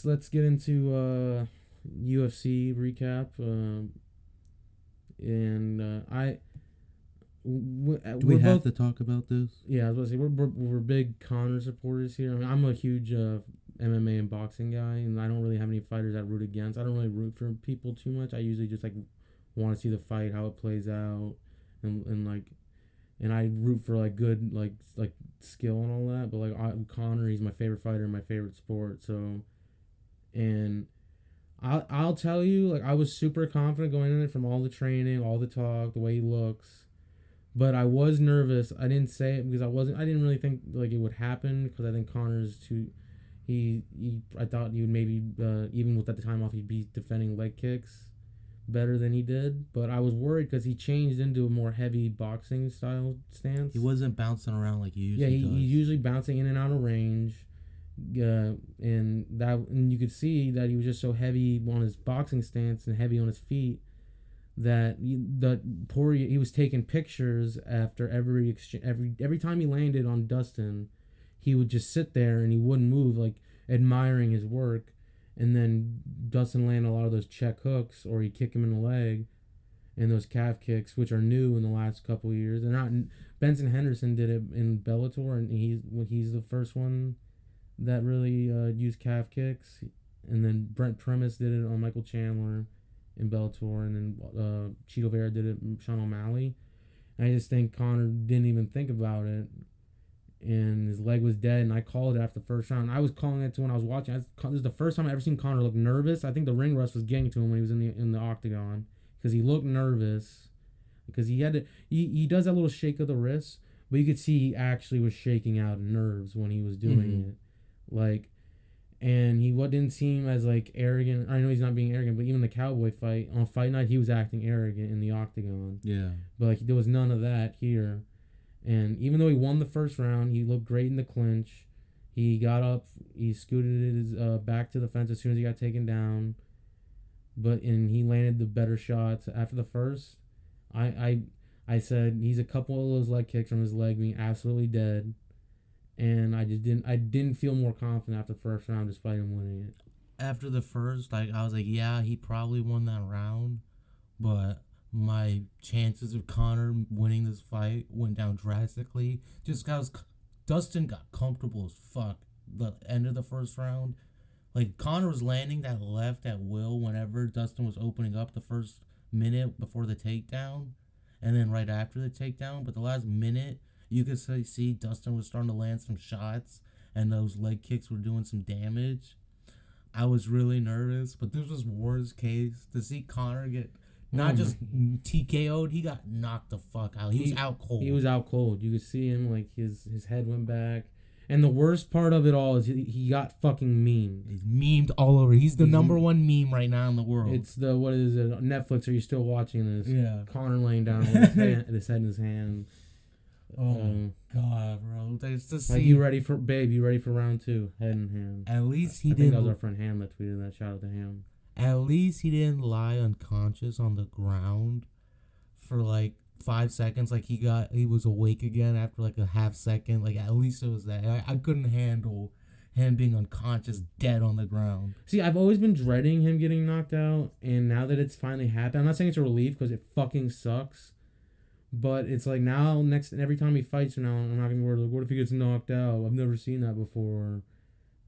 let's get into UFC recap. Do we have to talk about this? Yeah, I was about to say we're big Conor supporters here. I mean, I'm a huge MMA and boxing guy, and I don't really have any fighters I root against. I don't really root for people too much. I usually just like want to see the fight, how it plays out, and I root for like good like skill and all that. But Conor, he's my favorite fighter in my favorite sport. So, and I'll tell you, like I was super confident going in it from all the training, all the talk, the way he looks. But I was nervous. I didn't say it because I didn't really think like it would happen because I think Connor's too. I thought he would maybe even with at the time off he'd be defending leg kicks better than he did. But I was worried because he changed into a more heavy boxing style stance. He wasn't bouncing around like he usually does. He's usually bouncing in and out of range. And you could see that he was just so heavy on his boxing stance and heavy on his feet that he was taking pictures after every time he landed on Dustin, he would just sit there and he wouldn't move, like admiring his work. And then Dustin landed a lot of those check hooks, or he'd kick him in the leg, and those calf kicks, which are new in the last couple of years. They're not. Benson Henderson did it in Bellator, and he's the first one that really used calf kicks. And then Brent Primus did it on Michael Chandler in Bellator, and then Cheeto Vera did it in Sean O'Malley. And I just think Conor didn't even think about it, and his leg was dead, and I called it after the first round. I was calling it when I was watching. This is the first time I've ever seen Conor look nervous. I think the ring rust was getting to him when he was in the octagon, because he looked nervous, because he does that little shake of the wrist, but you could see he actually was shaking out nerves when he was doing it, and he didn't seem as like arrogant. I know he's not being arrogant, but even the Cowboy fight on fight night, he was acting arrogant in the octagon. Yeah, but like there was none of that here. And even though he won the first round, he looked great in the clinch. He got up, he scooted his back to the fence as soon as he got taken down. And he landed the better shots after the first. I said he's a couple of those leg kicks from his leg being absolutely dead. And I didn't feel more confident after the first round despite him winning it. After the first, I was like, yeah, he probably won that round, but my chances of Conor winning this fight went down drastically just because Dustin got comfortable as fuck the end of the first round. Like, Conor was landing that left at will whenever Dustin was opening up the first minute before the takedown, and then right after the takedown. But the last minute, you could see Dustin was starting to land some shots, and those leg kicks were doing some damage. I was really nervous, but this was worst case. To see Conor get not just TKO'd, he got knocked the fuck out. He was out cold. He was out cold. You could see him, like, his head went back. And the worst part of it all is he got fucking memed. He's memed all over. He's the number one meme right now in the world. It's what is it? Netflix, are you still watching this? Yeah. Conor laying down with his head in his hand. Oh, God, bro. It's to see. Like, you ready for round two? Head in hand. At least I think that was our friend Ham that tweeted that. Shout out to Ham. At least he didn't lie unconscious on the ground for like 5 seconds. Like he was awake again after like a half second. Like at least it was that. I couldn't handle him being unconscious, dead on the ground. See, I've always been dreading him getting knocked out, and now that it's finally happened, I'm not saying it's a relief because it fucking sucks. But it's like now, every time he fights from now on, I'm not gonna be worried. Like, what if he gets knocked out? I've never seen that before.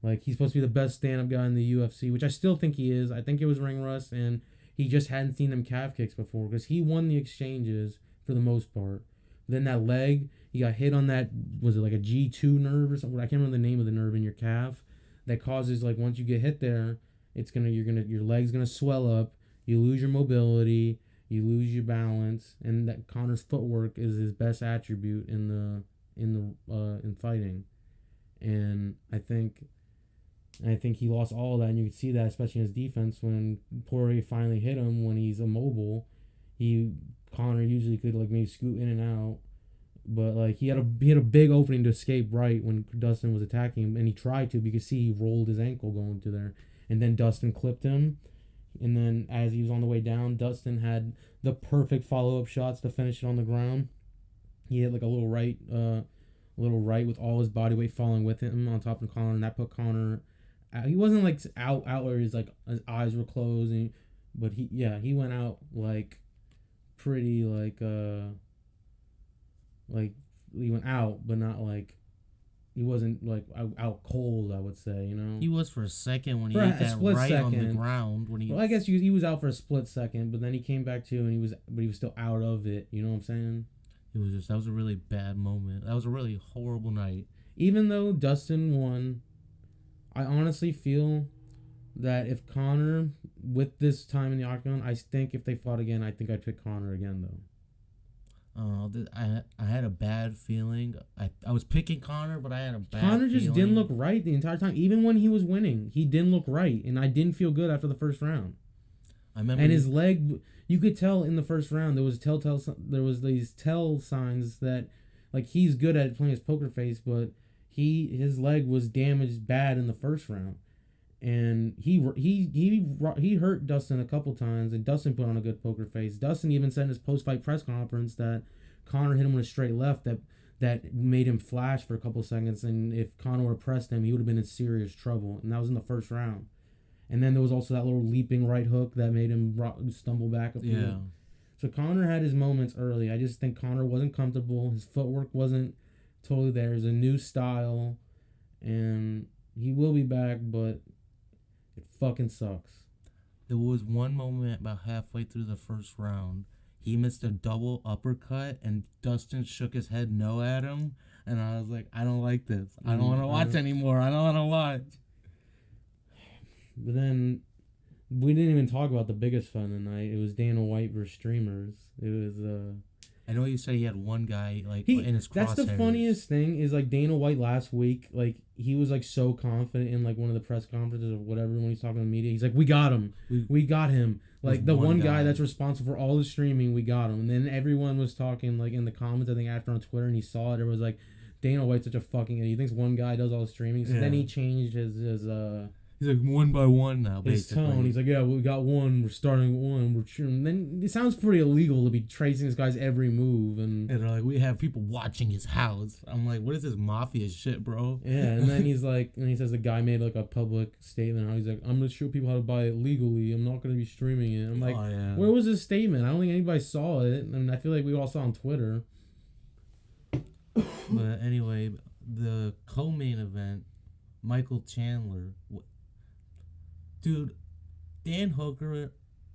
Like, he's supposed to be the best stand-up guy in the UFC, which I still think he is. I think it was ring rust, and he just hadn't seen them calf kicks before, because he won the exchanges for the most part. Then that leg, he got hit on that, was it like a G2 nerve or something? I can't remember the name of the nerve in your calf. That causes, like, once you get hit there, your leg's gonna swell up, you lose your mobility, you lose your balance, and that Conor's footwork is his best attribute in fighting. And I think he lost all of that, and you can see that especially in his defense when Poirier finally hit him when he's immobile. Conor usually could like maybe scoot in and out, but like he had a big opening to escape right when Dustin was attacking him, and he tried to. But you could see he rolled his ankle going to there, and then Dustin clipped him, and then as he was on the way down, Dustin had the perfect follow up shots to finish it on the ground. He hit like a little right with all his body weight falling with him on top of Conor, and that put Conor he wasn't like out where his like his eyes were closed, but he went out like pretty like he went out, but not like he wasn't like out cold. I would say, you know. He was for a second when he hit that right on the ground. When he, well, I guess he was out for a split second, but then he came back to, and he was still out of it. You know what I'm saying? It was that was a really bad moment. That was a really horrible night. Even though Dustin won, I honestly feel that if Conor, with this time in the octagon, I think if they fought again, I think I'd pick Conor again though. I had a bad feeling. I was picking Conor, but I had a bad Conor just feeling. didn't look right the entire time. Even when he was winning, he didn't look right, and I didn't feel good after the first round. I remember, and his leg, you could tell in the first round there was these tell signs that like he's good at playing his poker face, but his leg was damaged bad in the first round. And he hurt Dustin a couple times, and Dustin put on a good poker face. Dustin even said in his post-fight press conference that Conor hit him with a straight left that made him flash for a couple seconds, and if Conor would have pressed him, he would have been in serious trouble. And that was in the first round. And then there was also that little leaping right hook that made him stumble back a few. Yeah. So Conor had his moments early. I just think Conor wasn't comfortable. His footwork wasn't totally there. It's a new style, and he will be back, but it fucking sucks. There was one moment about halfway through the first round. He missed a double uppercut, and Dustin shook his head no at him. And I was like, I don't like this. I don't want to watch anymore. I don't want to watch. But then we didn't even talk about the biggest fun tonight. It was Dana White versus streamers. It was I know you said he had one guy in his crosshairs. That's the funniest thing is like Dana White last week, like he was like so confident in like one of the press conferences or whatever when he's talking to the media. He's like, "We got him. We got him." Like the one guy that's responsible for all the streaming, we got him. And then everyone was talking like in the comments, I think after on Twitter, and he saw it. It was like, Dana White's such a fucking idiot. He thinks one guy does all the streaming. So then he changed his he's like one by one now, basically. His tone. He's like, yeah, we got one. We're starting with one. We're cheering. Then it sounds pretty illegal to be tracing this guy's every move. And they're like, we have people watching his house. I'm like, what is this mafia shit, bro? Yeah, and then he's like, and he says the guy made like a public statement. How he's like, I'm gonna show people how to buy it legally. I'm not gonna be streaming it. I'm like, where was his statement? I don't think anybody saw it. I mean, I feel like we all saw on Twitter. But anyway, the co-main event, Michael Chandler. Dude, Dan Hooker,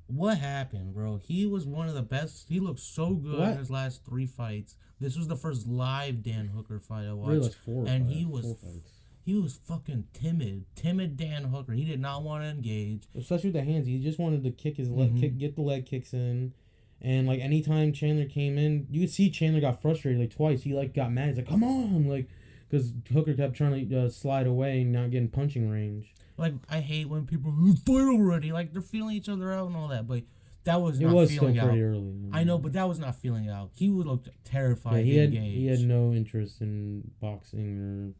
what happened, bro? He was one of the best. He looked so good in his last 3 fights. This was the first live Dan Hooker fight I watched. Really, like 4 and fights. He was fucking timid. Timid Dan Hooker. He did not want to engage. Especially with the hands. He just wanted to kick his get the leg kicks in. And like anytime Chandler came in, you could see Chandler got frustrated like twice. He like got mad. He's like, come on, like, because Hooker kept trying to slide away and not get in punching range. Like, I hate when people fight already. Like, they're feeling each other out and all that. But that was not feeling out. It was still pretty early. I know, but that was not feeling out. He would look terrified. Yeah, he had no interest in boxing.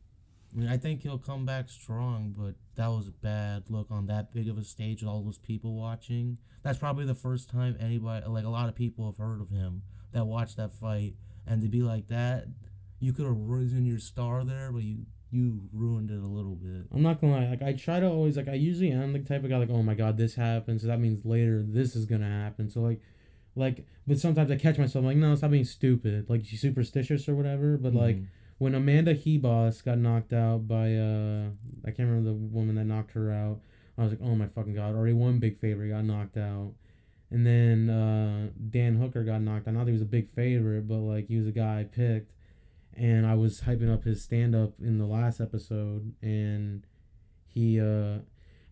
I mean, I think he'll come back strong, but that was a bad look on that big of a stage with all those people watching. That's probably the first time anybody, like a lot of people have heard of him that watched that fight. And to be like that, you could have risen your star there, but you ruined it a little bit. I'm not gonna lie, like I try to always I usually am the type of guy like, oh my god, this happened, so that means later this is gonna happen. So like but sometimes I catch myself like, no, stop being stupid. Like she's superstitious or whatever. But like when Amanda Hebos got knocked out by I can't remember the woman that knocked her out, I was like, oh my fucking god, already one big favorite got knocked out. And then Dan Hooker got knocked out. Not that he was a big favorite, but like he was a guy I picked. And I was hyping up his stand-up in the last episode, and he, and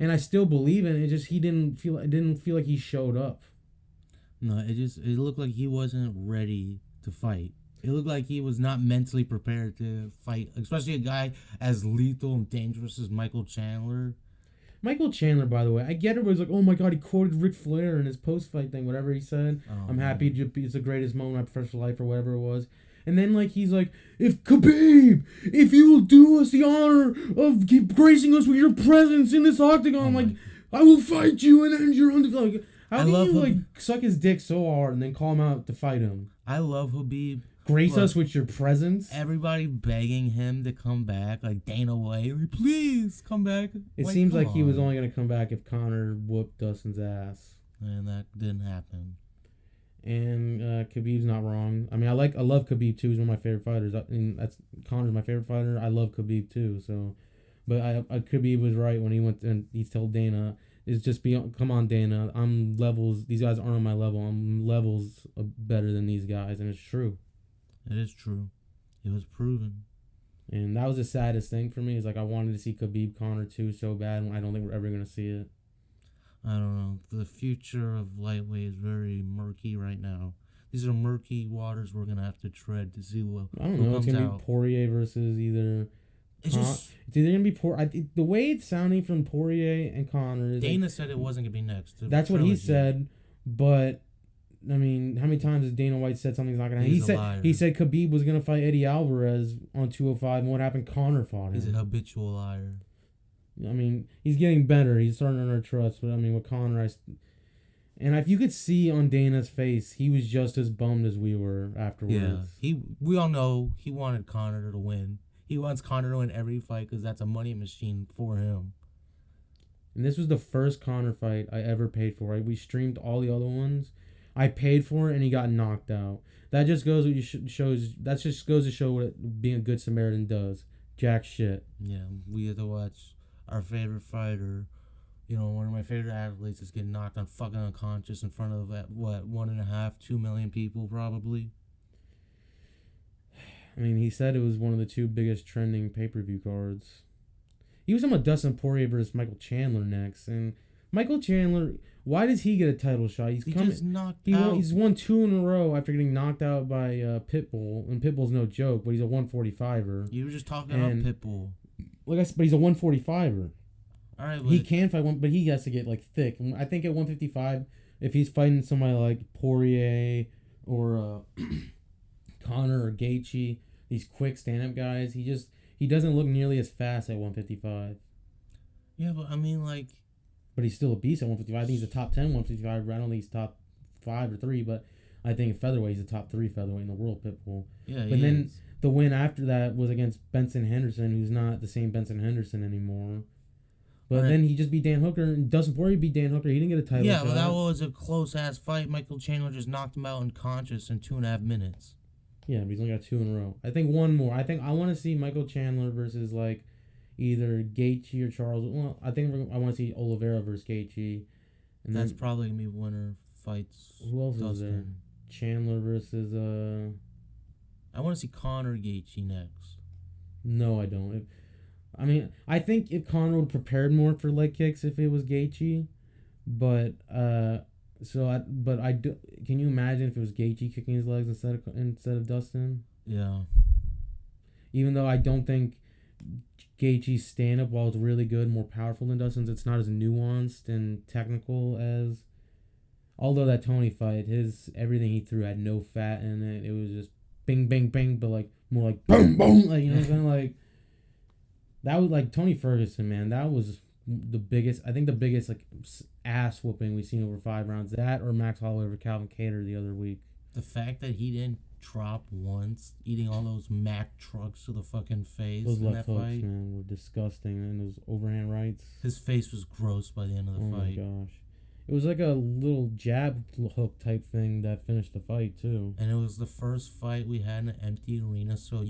I still believe in it. Just it didn't feel like he showed up. No, it looked like he wasn't ready to fight. It looked like he was not mentally prepared to fight, especially a guy as lethal and dangerous as Michael Chandler. Michael Chandler, by the way, I get it. Was like, oh my god, he quoted Ric Flair in his post-fight thing, whatever he said. I'm happy it's the greatest moment of my professional life, or whatever it was. And then, like, he's like, if Khabib, if you will do us the honor of gracing us with your presence in this octagon, I'm like, I will fight you and end your undefeated. Like, how can you, like, suck his dick so hard and then call him out to fight him? I love Khabib. Grace us with your presence. Everybody begging him to come back, like Dana White, like, please come back. It seems like he was only gonna come back if Conor whooped Dustin's ass, and that didn't happen. And Khabib's not wrong. I mean, I love Khabib too. He's one of my favorite fighters. That's Conor's my favorite fighter. I love Khabib too. So, but Khabib was right when he went and he told Dana, "It's just come on, Dana. I'm levels. These guys aren't on my level. I'm levels better than these guys," and it's true. It is true. It was proven. And that was the saddest thing for me. Is like I wanted to see Khabib Conor 2 so bad, and I don't think we're ever gonna see it. I don't know. The future of lightweight is very murky right now. These are murky waters we're gonna have to tread to see what. I don't know. It's gonna be Poirier versus either. It's either gonna be the way it's sounding from Poirier and Conor. Dana said it wasn't gonna be next. That's what he said, but I mean, how many times has Dana White said something's not gonna happen? He said Khabib was gonna fight Eddie Alvarez on 205, and what happened? Conor fought him. He's a habitual liar. I mean, he's getting better. He's starting to earn our trust. But I mean, with Conor, and if you could see on Dana's face, he was just as bummed as we were afterwards. Yeah, we all know he wanted Conor to win. He wants Conor to win every fight because that's a money machine for him. And this was the first Conor fight I ever paid for. Right, we streamed all the other ones. I paid for it, and he got knocked out. That just goes to show what being a good Samaritan does. Jack shit. Yeah, we had to watch our favorite fighter, one of my favorite athletes, is getting knocked on fucking unconscious in front of 1.5-2 million people probably. I mean, he said it was one of the 2 biggest trending pay-per-view cards. He was talking about Dustin Poirier versus Michael Chandler next, and Michael Chandler, why does he get a title shot? Just knocked out. He's won 2 in a row after getting knocked out by Pitbull, and Pitbull's no joke, but he's a 145er. You were just talking about Pitbull. Like I said, but he's a 145er. All right, he can fight one, but he has to get like thick. And I think at 155, if he's fighting somebody like Poirier or Conor or Gaethje, these quick stand-up guys, he doesn't look nearly as fast at 155. Yeah, but I mean, like, but he's still a beast at 155. I think he's a top 10 155. I don't think he's top 5 or 3, but I think in featherweight he's a top 3 featherweight in the world. Pitbull. Yeah, but then the win after that was against Benson Henderson, who's not the same Benson Henderson anymore. But then he just beat Dan Hooker, and Dustin Poirier beat Dan Hooker. He didn't get a title shot. But that was a close-ass fight. Michael Chandler just knocked him out unconscious in 2.5 minutes. Yeah, but he's only got 2 in a row. I think one more. I want to see Michael Chandler versus, like, either Gaethje or Charles. Well, I want to see Oliveira versus Gaethje. And that's probably going to be winner fights. Who else is there? Chandler versus... I want to see Conor Gaethje next. No, I don't. I think if Conor would have prepared more for leg kicks if it was Gaethje, but can you imagine if it was Gaethje kicking his legs instead of Dustin? Yeah. Even though I don't think Gaethje's stand up, while it's really good, more powerful than Dustin's, it's not as nuanced and technical as. Although that Tony fight, everything he threw had no fat in it. It was just bing, bang, bang, but like more like boom, boom, like, you know what I'm saying? Like, that was like Tony Ferguson, man. That was the biggest like ass whooping we've seen over 5 rounds. That or Max Holloway over Calvin Kattar the other week. The fact that he didn't drop once, eating all those Mack trucks to the fucking face. Those left hooks, man, were disgusting, and those overhand rights. His face was gross by the end of the fight. Oh my gosh. It was like a little jab hook type thing that finished the fight too. And it was the first fight we had in an empty arena, so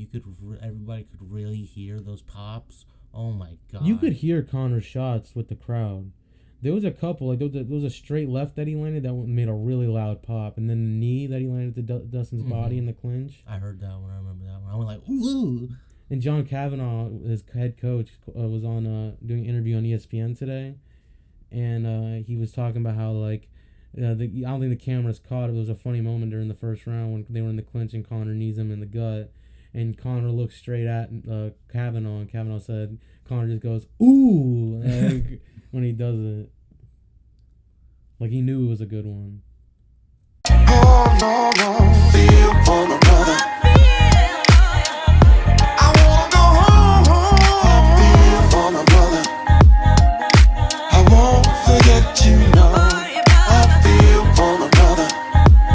everybody could really hear those pops. Oh my god! You could hear Conor's shots with the crowd. There was a couple, like there was a straight left that he landed that made a really loud pop, and then the knee that he landed to Dustin's body in the clinch. I heard that one. I remember that one. I went like, ooh. And John Kavanaugh, his head coach, was on doing an interview on ESPN today. And he was talking about how, like, I don't think the cameras caught it. It was a funny moment during the first round when they were in the clinch and Conor knees him in the gut. And Conor looked straight at Kavanaugh, and Kavanaugh said, Conor just goes, ooh, like, when he does it. Like, he knew it was a good one. Oh, no, no, feel for my brother. I wanna go home, feel for my brother. I won't forget you.